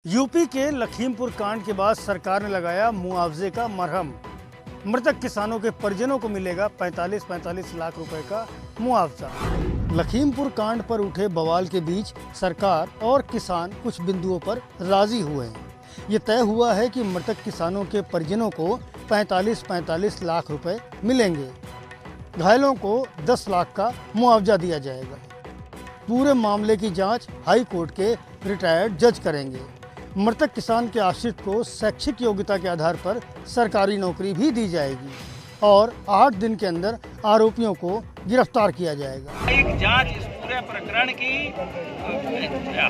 UP के लखीमपुर कांड के बाद सरकार ने लगाया मुआवजे का मरहम। मृतक किसानों के परिजनों को मिलेगा 45 लाख रुपए का मुआवजा। लखीमपुर कांड पर उठे बवाल के बीच सरकार और किसान कुछ बिंदुओं पर राजी हुए हैं। ये तय हुआ है कि मृतक किसानों के परिजनों को 45 लाख रुपए मिलेंगे। घायलों को 10 लाख का मुआवजा दिया जाएगा। पूरे मामले की जांच हाई कोर्ट के रिटायर्ड जज करेंगे। मृतक किसान के आश्रित को शैक्षिक योग्यता के आधार पर सरकारी नौकरी भी दी जाएगी और 8 दिन के अंदर आरोपियों को गिरफ्तार किया जाएगा। एक जांच इस पूरे प्रकरण की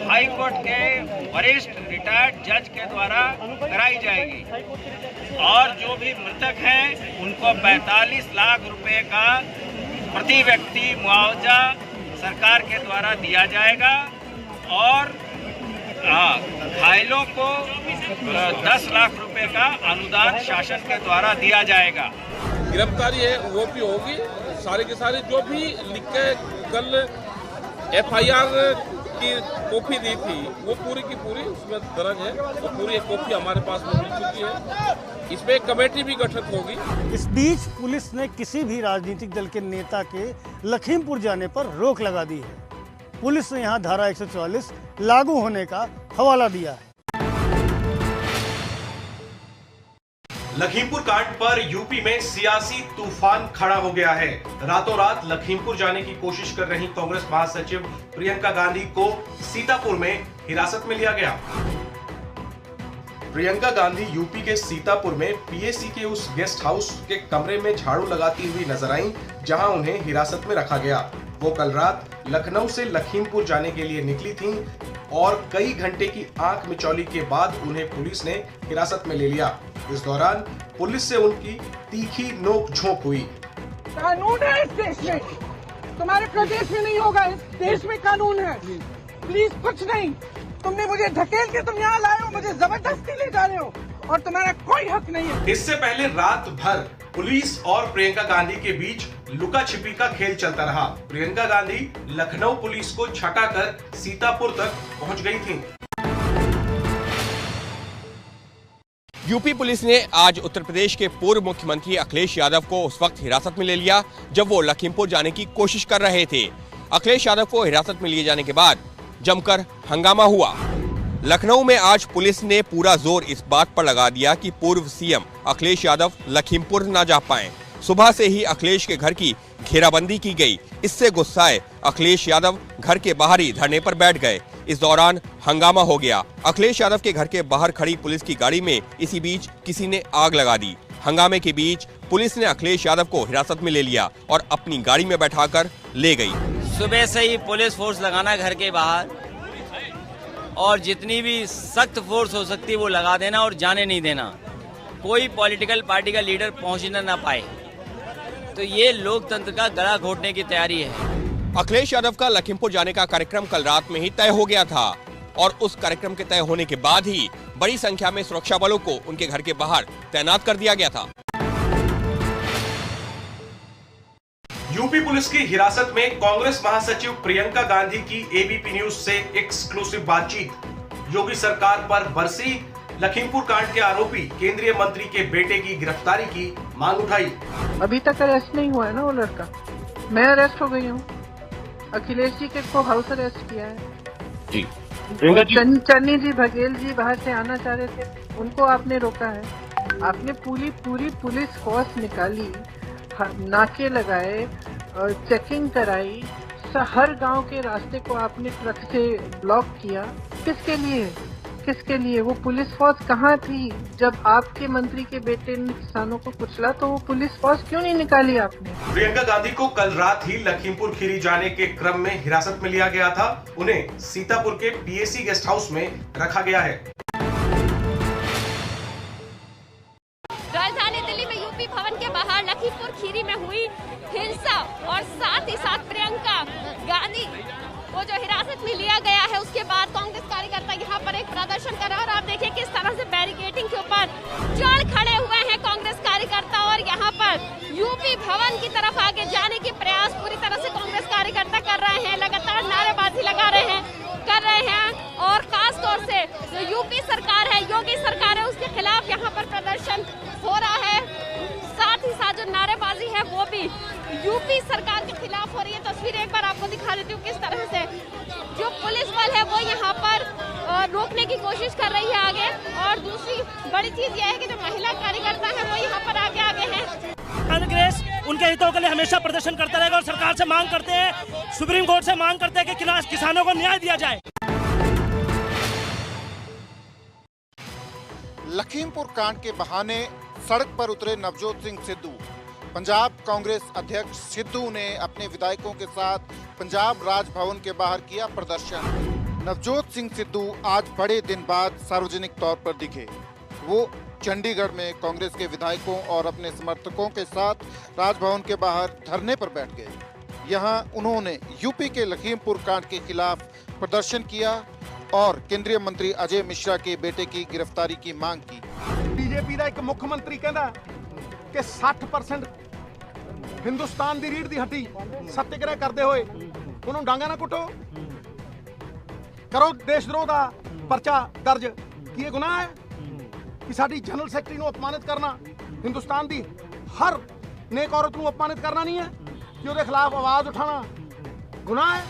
हाई कोर्ट के वरिष्ठ रिटायर्ड जज के द्वारा कराई जाएगी और जो भी मृतक हैं उनको 45 लाख रुपए का प्रति व्यक्ति मुआवजा सरकार के द्वारा दिया जाएगा और घायलों को 10 लाख रुपए का अनुदान शासन के द्वारा दिया जाएगा। गिरफ्तारी है वो भी होगी। सारे के सारे जो भी लिख के कल FIR की कॉपी दी थी वो पूरी की पूरी उसमें दर्ज है। वो पूरी कॉपी हमारे पास में मिल चुकी है। इसमें एक कमेटी भी गठित होगी। इस बीच पुलिस ने किसी भी राजनीतिक दल के नेता के लखीमपुर जाने पर रोक लगा दी है। पुलिस ने यहां धारा 144 लागू होने का हवाला दिया है। लखीमपुर कांड पर यूपी में सियासी तूफान खड़ा हो गया है। रातों रात लखीमपुर जाने की कोशिश कर रही कांग्रेस महासचिव प्रियंका गांधी को सीतापुर में हिरासत में लिया गया। प्रियंका गांधी यूपी के सीतापुर में PAC के उस गेस्ट हाउस के कमरे में झाड़ू लगाती हुई नजर आईं, जहां उन्हें हिरासत में रखा गया। वो कल रात लखनऊ से लखीमपुर जाने के लिए निकली थीं और कई घंटे की आंख मिचौली के बाद उन्हें पुलिस ने हिरासत में ले लिया। इस दौरान पुलिस से उनकी तीखी नोक-झोंक हुई। कानून है इस देश में, तुम्हारे प्रदेश में नहीं होगा। इस देश में कानून है। प्लीज कुछ नहीं, तुमने मुझे ढकेल के तुम यहाँ लाए हो, मुझे जबरदस्ती ले जा रहे हो और तुम्हारा कोई हक नहीं है। इससे पहले रात भर पुलिस और प्रियंका गांधी के बीच लुका छिपी का खेल चलता रहा। प्रियंका गांधी लखनऊ पुलिस को छकाकर सीतापुर तक पहुंच गई थीं। यूपी पुलिस ने आज उत्तर प्रदेश के पूर्व मुख्यमंत्री अखिलेश यादव को उस वक्त हिरासत में ले लिया जब वो लखीमपुर जाने की कोशिश कर रहे थे। अखिलेश यादव को हिरासत में लिए जाने के बाद जमकर हंगामा हुआ। लखनऊ में आज पुलिस ने पूरा जोर इस बात पर लगा दिया कि पूर्व CM अखिलेश यादव लखीमपुर न जा पाएं। सुबह से ही अखिलेश के घर की घेराबंदी की गई। इससे गुस्साए अखिलेश यादव घर के बाहर ही धरने पर बैठ गए। इस दौरान हंगामा हो गया। अखिलेश यादव के घर के बाहर खड़ी पुलिस की गाड़ी में इसी बीच किसी ने आग लगा दी। हंगामे के बीच पुलिस ने अखिलेश यादव को हिरासत में ले लिया और अपनी गाड़ी में बैठाकर ले गई। सुबह से ही पुलिस फोर्स लगाना घर के बाहर और जितनी भी सख्त फोर्स हो सकती है वो लगा देना और जाने नहीं देना। कोई पॉलिटिकल पार्टी का लीडर पहुंचना ना पाए। तो ये लोकतंत्र का गला घोटने की तैयारी है। अखिलेश यादव का लखीमपुर जाने का कार्यक्रम कल रात में ही तय हो गया था और उस कार्यक्रम के तय होने के बाद ही बड़ी संख्या में सुरक्षा बलों को उनके घर के बाहर तैनात कर दिया गया था। यूपी पुलिस की हिरासत में कांग्रेस महासचिव प्रियंका गांधी की ABP न्यूज से एक्सक्लूसिव बातचीत। योगी सरकार पर बरसी लखीमपुर कांड के आरोपी केंद्रीय मंत्री के बेटे की गिरफ्तारी की मांग उठाई। अभी तक अरेस्ट नहीं हुआ है ना वो लड़का। मैं अरेस्ट हो गई हूँ। अखिलेश जी के को हाउस अरेस्ट किया है जी। चन्नी जी बघेल जी बाहर से आना चाह रहे थे, उनको आपने रोका है। आपने पूरी पुलिस फोर्स निकाली, नाके लगाए और चेकिंग कराई। हर गांव के रास्ते को आपने ट्रक से ब्लॉक किया। किसके लिए? वो पुलिस फोर्स कहाँ थी जब आपके मंत्री के बेटे ने किसानों को कुचला? तो वो पुलिस फोर्स क्यों नहीं निकाली आपने? प्रियंका गांधी को कल रात ही लखीमपुर खीरी जाने के क्रम में हिरासत में लिया गया था। उन्हें सीतापुर के PAC गेस्ट हाउस में रखा गया है। राजधानी दिल्ली में यूपी भवन के बाहर लखीमपुर खीरी में हुई हिंसा और साथ ही साथ प्रियंका गांधी को जो हिरासत में लिया गया है, उसके बाद कांग्रेस कार्यकर्ता यहाँ पर एक प्रदर्शन कर रहा है और आप देखिए किस तरह से बैरिकेडिंग के ऊपर चढ़ खड़े हुए हैं कांग्रेस कार्यकर्ता और यहाँ पर यूपी भवन की तरफ आगे जाने के प्रयास पूरी तरह से कांग्रेस कार्यकर्ता कर रहे हैं। लगातार नारेबाजी कर रहे हैं और खास तौर से जो यूपी सरकार है, योगी सरकार है, उसके खिलाफ यहाँ पर प्रदर्शन हो रहा है। साथ ही साथ जो नारेबाजी है वो भी यूपी सरकार के खिलाफ हो रही है। तस्वीर एक बार आपको दिखा देती हूँ किस तरह से जो पुलिस बल है वो यहाँ पर रोकने की कोशिश कर रही है आगे। और दूसरी बड़ी चीज यह है कि जो महिला कार्यकर्ता है वो यहाँ पर आगे हैं। कांग्रेस उनके हितों के लिए हमेशा प्रदर्शन करता रहेगा और सरकार से मांग करते हैं, सुप्रीम कोर्ट से मांग करते हैं कि किसानों को न्याय दिया जाए। लखीमपुर कांड के बहाने सड़क पर उतरे नवजोत सिंह सिद्धू। पंजाब कांग्रेस अध्यक्ष सिद्धू ने अपने विधायकों के साथ पंजाब राजभवन के बाहर किया प्रदर्शन। नवजोत सिंह सिद्धू आज बड़े दिन बाद सार्वजनिक तौर पर दिखे। वो चंडीगढ़ में कांग्रेस के विधायकों और अपने समर्थकों के साथ राजभवन के बाहर धरने पर बैठ गए। यहां उन्होंने यूपी के लखीमपुर कांड के खिलाफ प्रदर्शन किया और केंद्रीय मंत्री अजय मिश्रा के बेटे की गिरफ्तारी की मांग की। बीजेपी का एक मुख्यमंत्री कहता कि 60% हिंदुस्तान की रीढ़ की हड्डी सत्याग्रह करते हुए उन्होंने डांगा ना कुटो, करो देशद्रोह का परचा दर्ज। की ये गुनाह है कि साडी जनरल सैकटरी को अपमानित करना, हिंदुस्तान की हर नेक औरत को अपमानित करना नहीं है कि उसके खिलाफ आवाज उठाना गुनाह है।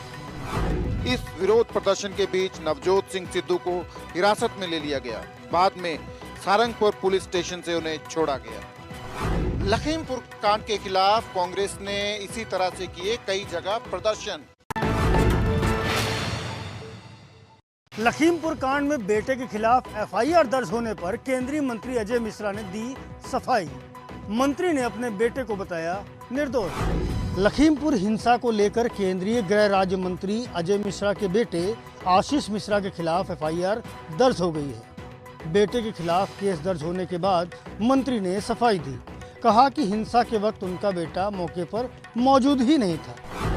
इस विरोध प्रदर्शन के बीच नवजोत सिंह सिद्धू को हिरासत में ले लिया गया। बाद में सारंगपुर पुलिस स्टेशन से उन्हें छोड़ा गया। लखीमपुर कांड के खिलाफ कांग्रेस ने इसी तरह से किए कई जगह प्रदर्शन। लखीमपुर कांड में बेटे के खिलाफ एफआईआर दर्ज होने पर केंद्रीय मंत्री अजय मिश्रा ने दी सफाई। मंत्री ने अपने बेटे को बताया निर्दोष। लखीमपुर हिंसा को लेकर केंद्रीय गृह राज्य मंत्री अजय मिश्रा के बेटे आशीष मिश्रा के खिलाफ एफआईआर दर्ज हो गई है। बेटे के खिलाफ केस दर्ज होने के बाद मंत्री ने सफाई दी। कहा कि हिंसा के वक्त उनका बेटा मौके पर मौजूद ही नहीं था।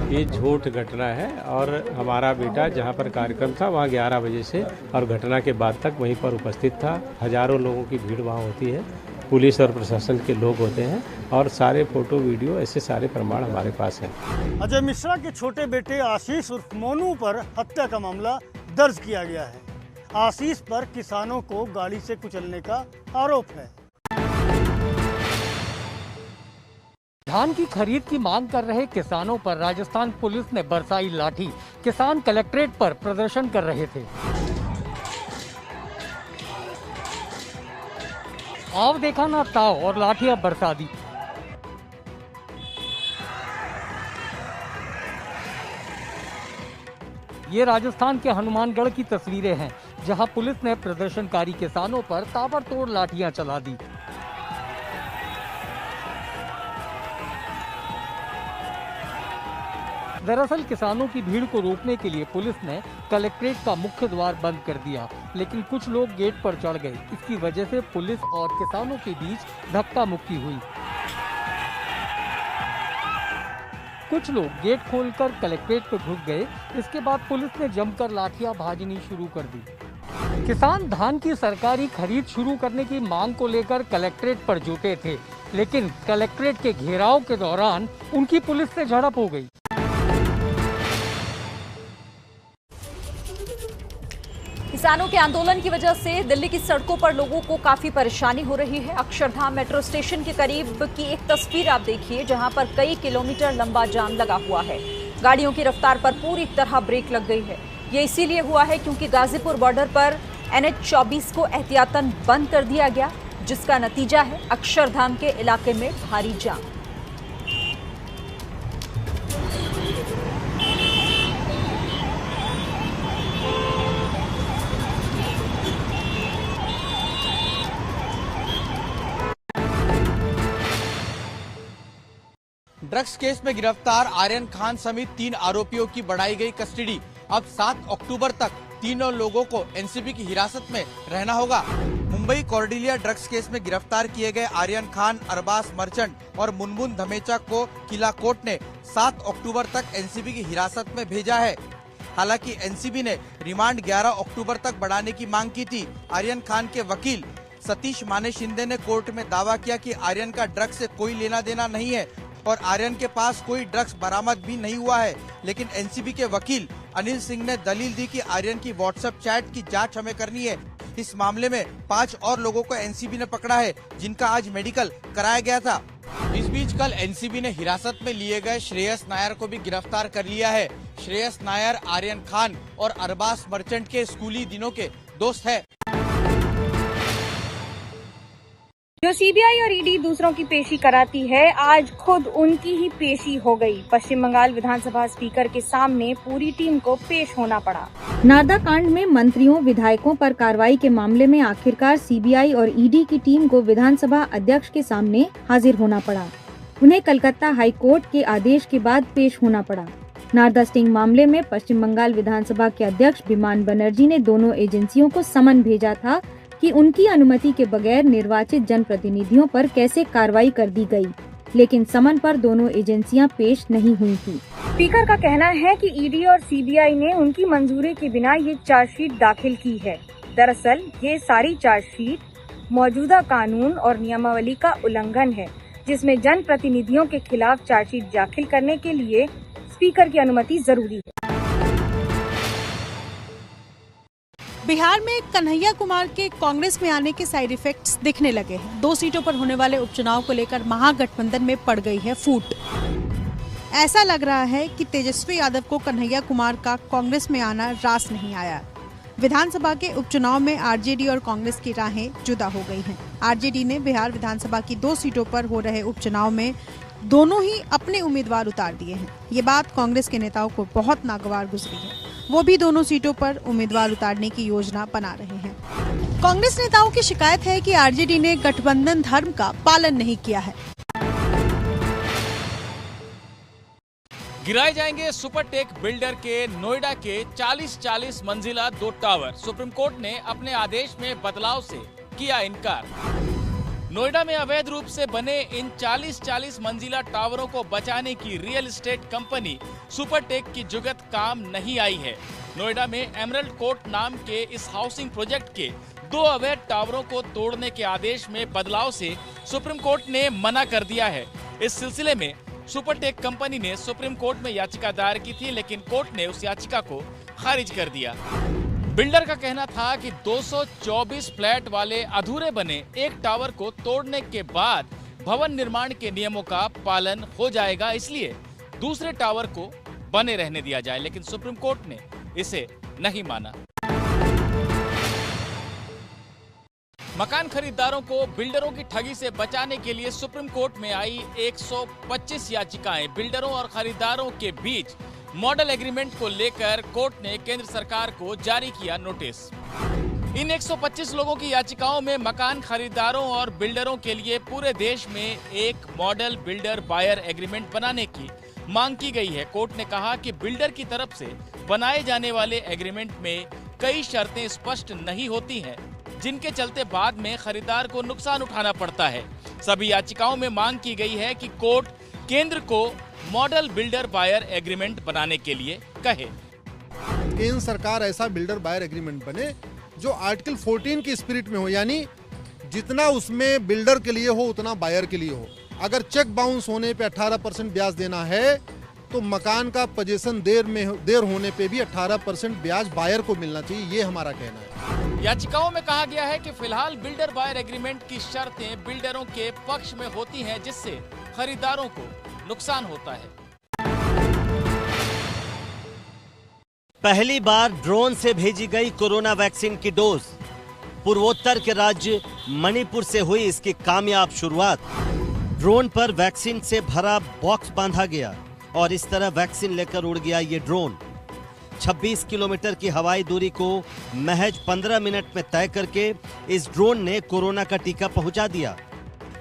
ये झूठ घटना है और हमारा बेटा जहां पर कार्यक्रम था वहां 11 बजे से और घटना के बाद तक वहीं पर उपस्थित था। हजारों लोगों की भीड़ वहां होती है, पुलिस और प्रशासन के लोग होते हैं और सारे फोटो वीडियो ऐसे सारे प्रमाण हमारे पास हैं। अजय मिश्रा के छोटे बेटे आशीष उर्फ मोनू पर हत्या का मामला दर्ज किया गया है। आशीष पर किसानों को गाड़ी से कुचलने का आरोप है। धान की खरीद की मांग कर रहे किसानों पर राजस्थान पुलिस ने बरसाई लाठी। किसान कलेक्ट्रेट पर प्रदर्शन कर रहे थे। आव देखा ना ताव और लाठियां बरसा दी। ये राजस्थान के हनुमानगढ़ की तस्वीरें हैं, जहां पुलिस ने प्रदर्शनकारी किसानों पर ताबड़तोड़ लाठियां चला दी। दरअसल किसानों की भीड़ को रोकने के लिए पुलिस ने कलेक्ट्रेट का मुख्य द्वार बंद कर दिया, लेकिन कुछ लोग गेट पर चढ़ गए। इसकी वजह से पुलिस और किसानों के बीच धक्का मुक्की हुई। कुछ लोग गेट खोलकर कलेक्ट्रेट पर घुस गए। इसके बाद पुलिस ने जमकर लाठियां भाजनी शुरू कर दी। किसान धान की सरकारी खरीद शुरू करने की मांग को लेकर कलेक्ट्रेट पर जुटे थे, लेकिन कलेक्ट्रेट के घेराव के दौरान उनकी पुलिस से झड़प हो गई। किसानों के आंदोलन की वजह से दिल्ली की सड़कों पर लोगों को काफी परेशानी हो रही है। अक्षरधाम मेट्रो स्टेशन के करीब की एक तस्वीर आप देखिए, जहां पर कई किलोमीटर लंबा जाम लगा हुआ है। गाड़ियों की रफ्तार पर पूरी तरह ब्रेक लग गई है। ये इसीलिए हुआ है क्योंकि गाजीपुर बॉर्डर पर NH-24 को एहतियातन बंद कर दिया गया, जिसका नतीजा है अक्षरधाम के इलाके में भारी जाम। ड्रग्स केस में गिरफ्तार आर्यन खान समेत 3 आरोपियों की बढ़ाई गई कस्टडी। अब 7 अक्टूबर तक तीनों लोगों को एनसीबी की हिरासत में रहना होगा। मुंबई कॉर्डिलिया ड्रग्स केस में गिरफ्तार किए गए आर्यन खान, अरबाज मर्चेंट और मुनमुन धमेचा को किला कोर्ट ने 7 अक्टूबर तक एनसीबी की हिरासत में भेजा है। हालांकि एनसीबी ने रिमांड 11 अक्टूबर तक बढ़ाने की मांग की थी। आर्यन खान के वकील सतीश माने शिंदे ने कोर्ट में दावा किया कि आर्यन का ड्रग्स से कोई लेना देना नहीं है और आर्यन के पास कोई ड्रग्स बरामद भी नहीं हुआ है। लेकिन एनसीबी के वकील अनिल सिंह ने दलील दी कि आर्यन की व्हाट्सएप चैट की जांच हमें करनी है। इस मामले में 5 और लोगों को एनसीबी ने पकड़ा है, जिनका आज मेडिकल कराया गया था। इस बीच कल एनसीबी ने हिरासत में लिए गए श्रेयस नायर को भी गिरफ्तार कर लिया है। श्रेयस नायर आर्यन खान और अरबाज मर्चेंट के स्कूली दिनों के दोस्त है। जो सीबीआई और ईडी दूसरों की पेशी कराती है, आज खुद उनकी ही पेशी हो गई। पश्चिम बंगाल विधानसभा स्पीकर के सामने पूरी टीम को पेश होना पड़ा। नारदा कांड में मंत्रियों विधायकों पर कार्रवाई के मामले में आखिरकार सीबीआई और ईडी की टीम को विधानसभा अध्यक्ष के सामने हाजिर होना पड़ा। उन्हें कलकत्ता हाई कोर्ट के आदेश के बाद पेश होना पड़ा। नारदा स्टिंग मामले में पश्चिम बंगाल विधानसभा के अध्यक्ष बिमान बनर्जी ने दोनों एजेंसियों को समन भेजा था कि उनकी अनुमति के बगैर निर्वाचित जनप्रतिनिधियों पर कैसे कार्रवाई कर दी गई, लेकिन समन पर दोनों एजेंसियां पेश नहीं हुई थी। स्पीकर का कहना है कि ईडी और सीबीआई ने उनकी मंजूरी के बिना ये चार्जशीट दाखिल की है। दरअसल ये सारी चार्जशीट मौजूदा कानून और नियमावली का उल्लंघन है, जिसमें जनप्रतिनिधियों के खिलाफ चार्जशीट दाखिल करने के लिए स्पीकर की अनुमति जरूरी है। बिहार में कन्हैया कुमार के कांग्रेस में आने के साइड इफेक्ट्स दिखने लगे हैं। 2 सीटों पर होने वाले उपचुनाव को लेकर महागठबंधन में पड़ गई है फूट। ऐसा लग रहा है कि तेजस्वी यादव को कन्हैया कुमार का कांग्रेस में आना रास नहीं आया। विधानसभा के उपचुनाव में आरजेडी और कांग्रेस की राहें जुदा हो गई हैं। आरजेडी ने बिहार विधानसभा की 2 सीटों पर हो रहे उपचुनाव में दोनों ही अपने उम्मीदवार उतार दिए हैं। ये बात कांग्रेस के नेताओं को बहुत नागवार गुजरी है। वो भी दोनों सीटों पर उम्मीदवार उतारने की योजना बना रहे हैं। कांग्रेस नेताओं की शिकायत है कि आरजेडी ने गठबंधन धर्म का पालन नहीं किया है। गिराए जाएंगे सुपरटेक बिल्डर के नोएडा के 40-40 मंजिला 2 टावर। सुप्रीम कोर्ट ने अपने आदेश में बदलाव से किया इनकार। नोएडा में अवैध रूप से बने इन 40-40 मंजिला टावरों को बचाने की रियल एस्टेट कंपनी सुपरटेक की जुगत काम नहीं आई है। नोएडा में एमरल्ड कोर्ट नाम के इस हाउसिंग प्रोजेक्ट के 2 अवैध टावरों को तोड़ने के आदेश में बदलाव से सुप्रीम कोर्ट ने मना कर दिया है। इस सिलसिले में सुपरटेक कंपनी ने सुप्रीम कोर्ट में याचिका दायर की थी, लेकिन कोर्ट ने उस याचिका को खारिज कर दिया। बिल्डर का कहना था कि 224 फ्लैट वाले अधूरे बने एक टावर को तोड़ने के बाद भवन निर्माण के नियमों का पालन हो जाएगा, इसलिए दूसरे टावर को बने रहने दिया जाए, लेकिन सुप्रीम कोर्ट ने इसे नहीं माना। मकान खरीदारों को बिल्डरों की ठगी से बचाने के लिए सुप्रीम कोर्ट में आई 125 याचिकाएं। बिल्डरों और खरीदारों के बीच मॉडल एग्रीमेंट को लेकर कोर्ट ने केंद्र सरकार को जारी किया नोटिस। इन 125 लोगों की याचिकाओं में मकान खरीदारों और बिल्डरों के लिए पूरे देश में एक मॉडल बिल्डर बायर एग्रीमेंट बनाने की मांग की गई है। कोर्ट ने कहा कि बिल्डर की तरफ से बनाए जाने वाले एग्रीमेंट में कई शर्तें स्पष्ट नहीं होती हैं, जिनके चलते बाद में खरीदार को नुकसान उठाना पड़ता है। सभी याचिकाओं में मांग की गई है कि कोर्ट केंद्र को मॉडल बिल्डर बायर एग्रीमेंट बनाने के लिए कहे। केंद्र सरकार ऐसा बिल्डर बायर एग्रीमेंट बने जो आर्टिकल 14 की स्पिरिट में हो, यानी जितना उसमें बिल्डर के लिए हो उतना बायर के लिए हो। अगर चेक बाउंस होने पे 18% ब्याज देना है तो मकान का पोजीशन देर होने पे भी 18% ब्याज बायर को मिलना चाहिए, ये हमारा कहना है। याचिकाओं में कहा गया है कि फिलहाल बिल्डर बायर एग्रीमेंट की शर्तें बिल्डरों के पक्ष में होती हैं, जिससे खरीदारों को नुकसान होता है। पहली बार ड्रोन से भेजी गई कोरोना वैक्सीन की डोज। पूर्वोत्तर के राज्य मणिपुर से हुई इसकी कामयाब शुरुआत। ड्रोन पर वैक्सीन से भरा बॉक्स बांधा गया और इस तरह वैक्सीन लेकर उड़ गया ये ड्रोन। 26 किलोमीटर की हवाई दूरी को महज 15 मिनट में तय करके इस ड्रोन ने कोरोना का टीका पहुंचा दिया।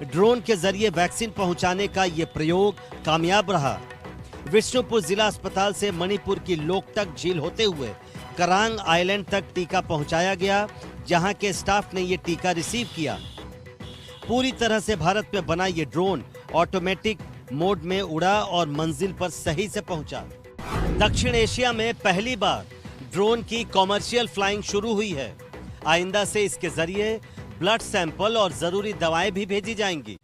ड्रोन के जरिए वैक्सीन पहुंचाने का ये प्रयोग कामयाब रहा। विष्णुपुर जिला अस्पताल से मणिपुर की लोकटक झील होते हुए करांग आइलैंड तक टीका पहुंचाया गया, जहां के स्टाफ ने ये टीका रिसीव किया। पूरी तरह से भारत में बना ये ड्रोन ऑटोमेटिक मोड में उड़ा और मंजिल पर सही से पहुंचा। दक्षिण एशिया में पहली बार ड्रोन की कॉमर्शियल फ्लाइंग शुरू हुई है। आइंदा से इसके जरिए ब्लड सैंपल और जरूरी दवाएं भी भेजी जाएंगी।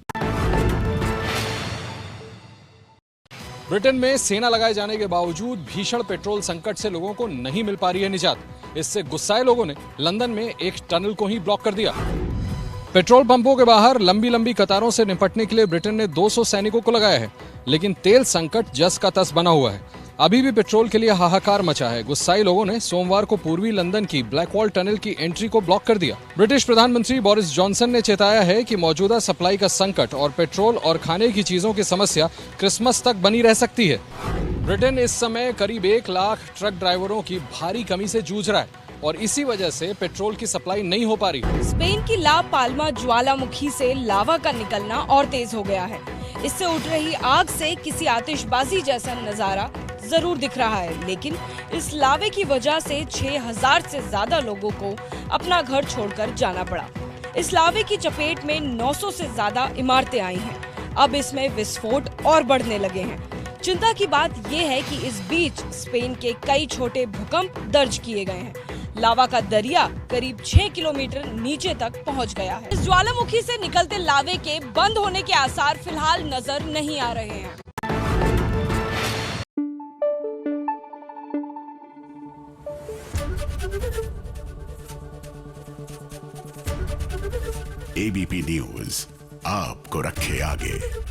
ब्रिटेन में सेना लगाए जाने के बावजूद भीषण पेट्रोल संकट से लोगों को नहीं मिल पा रही है निजात। इससे गुस्साए लोगों ने लंदन में एक टनल को ही ब्लॉक कर दिया। पेट्रोल पंपों के बाहर लंबी लंबी कतारों से निपटने के लिए ब्रिटेन ने 200 सैनिकों को लगाया है, लेकिन तेल संकट जस का तस बना हुआ है। अभी भी पेट्रोल के लिए हाहाकार मचा है। गुस्साई लोगों ने सोमवार को पूर्वी लंदन की ब्लैकवॉल टनल की एंट्री को ब्लॉक कर दिया। ब्रिटिश प्रधानमंत्री बोरिस जॉनसन ने चेताया है कि मौजूदा सप्लाई का संकट और पेट्रोल और खाने की चीजों की समस्या क्रिसमस तक बनी रह सकती है। ब्रिटेन इस समय करीब 1 लाख ट्रक ड्राइवरों की भारी कमी से जूझ रहा है और इसी वजह से पेट्रोल की सप्लाई नहीं हो पा रही। स्पेन की ला पाल्मा ज्वालामुखी से लावा का निकलना और तेज हो गया है। इससे उठ रही आग से किसी आतिशबाजी जैसा नजारा जरूर दिख रहा है, लेकिन इस लावे की वजह से 6000 से ज्यादा लोगों को अपना घर छोड़कर जाना पड़ा। इस लावे की चपेट में 900 से ज्यादा इमारतें आई हैं। अब इसमें विस्फोट और बढ़ने लगे हैं। चिंता की बात यह है कि इस बीच स्पेन के कई छोटे भूकंप दर्ज किए गए हैं। लावा का दरिया करीब 6 किलोमीटर नीचे तक पहुंच गया है। इस ज्वालामुखी से निकलते लावे के बंद होने के आसार फिलहाल नजर नहीं आ रहे हैं। ABP न्यूज आपको रखे आगे।